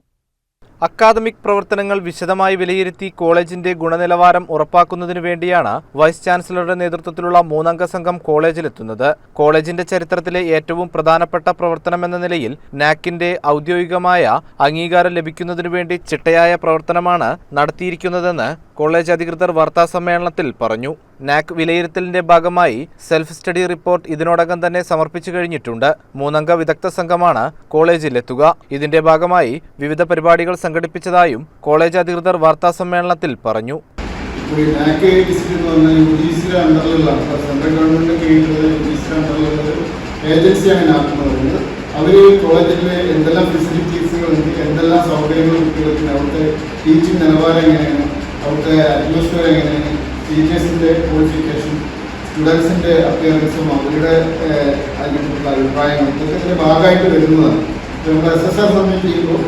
അക്കാദമിക് പ്രവർത്തനങ്ങൾ വിശദമായി വിലയിരുത്തി കോളേജിന്റെ ഗുണനിലവാരം ഉറപ്പാക്കുന്നതിനു വേണ്ടിയാണ് വൈസ് ചാൻസലറുടെ നേതൃത്വത്തിലുള്ള 3-അംഗ സംഘം കോളേജിലെത്തുന്നത്. കോളേജിന്റെ ചരിത്രത്തിലെ ഏറ്റവും പ്രധാനപ്പെട്ട പ്രവർത്തനമെന്ന നിലയിൽ നാക്കിന്റെ ഔദ്യോഗികമായ അംഗീകാരം ലഭിക്കുന്നതിനു വേണ്ടി ചിട്ടയായ പ്രവർത്തനമാണ് നടത്തിയിരിക്കുന്നതെന്ന് കോളേജ് അധികൃതർ വാർത്താസമ്മേളനത്തിൽ പറഞ്ഞു. നാക് വിലയിരുത്തലിന്റെ ഭാഗമായി സെൽഫ് സ്റ്റഡി റിപ്പോർട്ട് ഇതിനോടകം തന്നെ സമർപ്പിച്ചു കഴിഞ്ഞിട്ടുണ്ട്. 3-അംഗ വിദഗ്ധ സംഘമാണ് കോളേജിലെത്തുക. ഇതിന്റെ ഭാഗമായി വിവിധ പരിപാടികൾ സംഘടിപ്പിച്ചതായും കോളേജ് അധികൃതർ വാർത്താസമ്മേളനത്തിൽ പറഞ്ഞു. അവർ കോളേജിലെ എന്തെല്ലാം ഫെസിലിറ്റീസുകളുണ്ട്, എന്തെല്ലാം സൗകര്യങ്ങൾ കുട്ടികൾക്ക്, അവിടുത്തെ ടീച്ചിങ് നിലവാരം എങ്ങനെയാണ്, അവിടുത്തെ അറ്റ്മോസ്ഫിയർ എങ്ങനെയാണ്, ടീച്ചേഴ്സിൻ്റെ ക്വാളിഫിക്കേഷൻ, സ്റ്റുഡൻസിൻ്റെ അപ്പിയറൻസും അവരുടെ അതിനെക്കുറിച്ചുള്ള അഭിപ്രായങ്ങളും ഇതൊക്കെ ഭാഗമായിട്ട് വരുന്നതാണ്. നമ്മുടെ SSR സബ്മിറ്റ് ചെയ്യുമ്പോൾ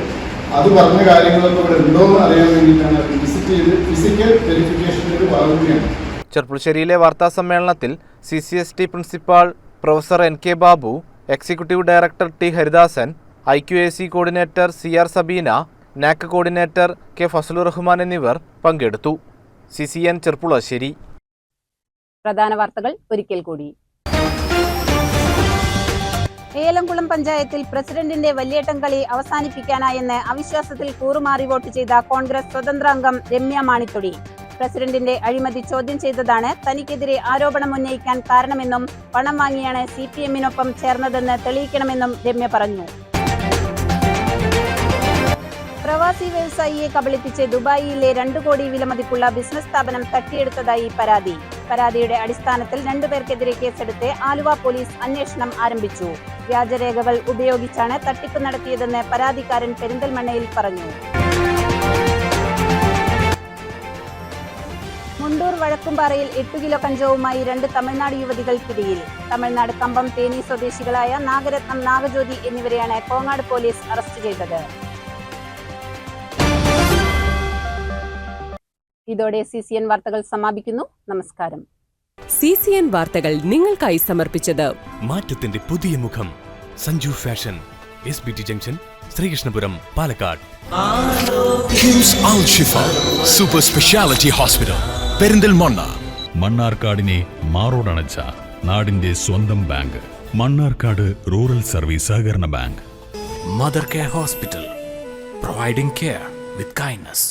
അത് പറഞ്ഞ കാര്യങ്ങളൊക്കെ ഇവിടെ ഉണ്ടോ എന്ന് അറിയാൻ വേണ്ടിയിട്ടാണ് അവർ വിസിറ്റ് ചെയ്ത് ഫിസിക്കൽ വെരിഫിക്കേഷൻ്റെ ഒരു ഭാഗം കൂടിയാണ്. ചെർപ്പുളശ്ശേരിയിലെ വാർത്താസമ്മേളനത്തിൽ CCST principal professor NK Babu, executive director T Haridasan, IQAC coordinator CR Sabeena, NAAC coordinator K Fazlur Rahman എന്നിവർ പങ്കെടുത്തു. CCN ചെർപ്പുളശ്ശേരി. പ്രധാന വാർത്തകൾ ഒരിക്കൽ കൂടി. ഏലംകുളം പഞ്ചായത്തിൽ പ്രസിഡന്റിന്റെ വലിയേട്ടം കളി അവസാനിപ്പിക്കാനായെന്ന് അവിശ്വാസത്തിൽ കൂറുമാറി വോട്ട് ചെയ്ത കോൺഗ്രസ് സ്വതന്ത്ര അംഗം രമ്യ മാണിത്തൊടി. പ്രസിഡന്റിന്റെ അഴിമതി ചോദ്യം ചെയ്തതാണ് തനിക്കെതിരെ ആരോപണം ഉന്നയിക്കാൻ കാരണമെന്നും പണം വാങ്ങിയാണ് CPM-നൊപ്പം ചേർന്നതെന്ന് തെളിയിക്കണമെന്നും രമ്യ പറഞ്ഞു. പ്രവാസി വ്യവസായിയെ കബളിപ്പിച്ച് ദുബായിയിലെ 2 കോടി വിലമതിപ്പുള്ള ബിസിനസ് സ്ഥാപനം തട്ടിയെടുത്തതായി പരാതി. പരാതിയുടെ അടിസ്ഥാനത്തിൽ 2 പേർക്കെതിരെ കേസെടുത്ത് ആലുവ പോലീസ് അന്വേഷണം ആരംഭിച്ചു. വ്യാജരേഖകൾ ഉപയോഗിച്ചാണ് തട്ടിപ്പ് നടത്തിയതെന്ന് പരാതിക്കാരൻ പെരിന്തൽമണ്ണയിൽ പറഞ്ഞു. മുണ്ടൂർ വഴക്കുംപാറയിൽ 8 കിലോ കഞ്ചാവുമായി 2 തമിഴ്നാട് യുവതികൾ പിടിയിൽ. തമിഴ്നാട് കമ്പം തേനി സ്വദേശികളായ നാഗരത്നം, നാഗജ്യോതി എന്നിവരെയാണ് കോങ്ങാട് പോലീസ് അറസ്റ്റ് ചെയ്തത്. ഇതോടെ CCN വാർത്തകൾ സമാപിക്കുന്നു. നമസ്കാരം. CCN വാർത്തകൾ നിങ്ങൾക്കായി സമർപ്പിച്ചത് മാറ്റത്തിന്റെ പുതിയ മുഖം Sanju fashion, SBT junction, Sreekrishnapuram, Palakkad. KIMS Al Shifa super speciality hospital Perinthalmanna. മണ്ണാർക്കാടിനെ മാറോടണച്ച നാടിന്റെ സ്വന്തം ബാങ്ക് മണ്ണാർക്കാട് റൂറൽ സർവീസ് സഹകരണ bank. Mother care hospital, providing care with kindness.